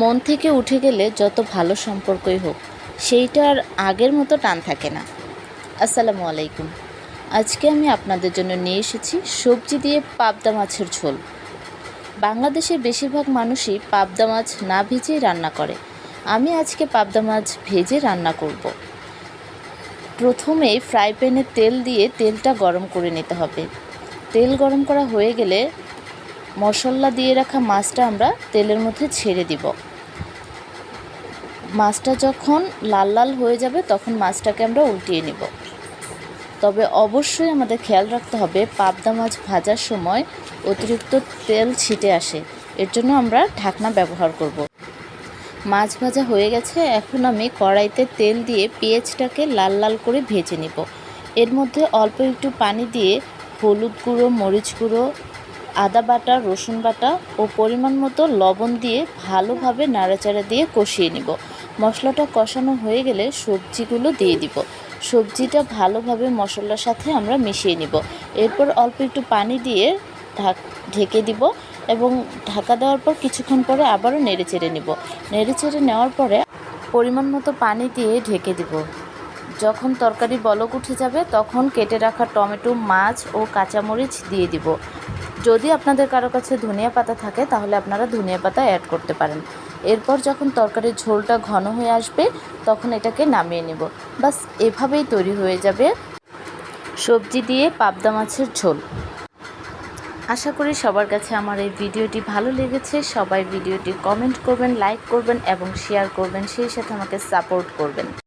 মন থেকে উঠে গেলে যত ভালো সম্পর্কই হোক সেইটা আর আগের মতো টান থাকে না। আসসালামু আলাইকুম। আজকে আমি আপনাদের জন্য নিয়ে এসেছি সবজি দিয়ে পাবদা মাছের ঝোল। বাংলাদেশের বেশিরভাগ মানুষই পাবদা মাছ না ভেজেই রান্না করে। আমি আজকে পাবদা মাছ ভেজে রান্না করব। প্রথমে ফ্রাই প্যানে তেল দিয়ে তেলটা গরম করে নিতে হবে। তেল গরম করা হয়ে গেলে মশলা দিয়ে রাখা মাছটা আমরা তেলের মধ্যে ছেড়ে দিব। মাছটা যখন লাল লাল হয়ে যাবে তখন মাছটাকে আমরা উল্টিয়ে নেব। তবে অবশ্যই আমাদের খেয়াল রাখতে হবে পাবদা মাছ ভাজার সময় অতিরিক্ত তেল ছিটে আসে, এর জন্য আমরা ঢাকনা ব্যবহার করব। মাছ ভাজা হয়ে গেছে, এখন আমি কড়াইতে তেল দিয়ে পেঁয়াজটাকে লাল লাল করে ভেজে নেব। এর মধ্যে অল্প একটু পানি দিয়ে হলুদ গুঁড়ো, মরিচ গুঁড়ো, আদা বাটা, রসুন বাটা ও পরিমাণ মতো লবণ দিয়ে ভালোভাবে নাড়াচাড়া দিয়ে কষিয়ে নিব। মশলাটা কষানো হয়ে গেলে সবজিগুলো দিয়ে দিব। সবজিটা ভালোভাবে মশলার সাথে আমরা মিশিয়ে নিব। এরপর অল্প একটু পানি দিয়ে ঢেকে দিব এবং ঢাকা দেওয়ার পর কিছুক্ষণ পরে আবারও নেড়েচেড়ে নিব। নেড়েচেড়ে নেওয়ার পরে পরিমাণ মতো পানি দিয়ে ঢেকে দিব। যখন তরকারি বলক উঠে যাবে তখন কেটে রাখা টমেটো, মাছ ও কাঁচামরিচ দিয়ে দিব। যদি আপনাদের কারো কাছে ধনিয়া পাতা থাকে তাহলে আপনারা ধনিয়া পাতা অ্যাড করতে পারেন। এরপর যখন তরকারির ঝোলটা ঘন হয়ে আসবে তখন এটাকে নামিয়ে নেব। বাস এভাবেই তৈরি হয়ে যাবে সবজি দিয়ে পাবদা মাছের ঝোল। আশা করি সবার কাছে আমার এই ভিডিওটি ভালো লেগেছে। সবাই ভিডিওটি কমেন্ট করবেন, লাইক করবেন এবং শেয়ার করবেন, সেই সাথে আমাকে সাপোর্ট করবেন।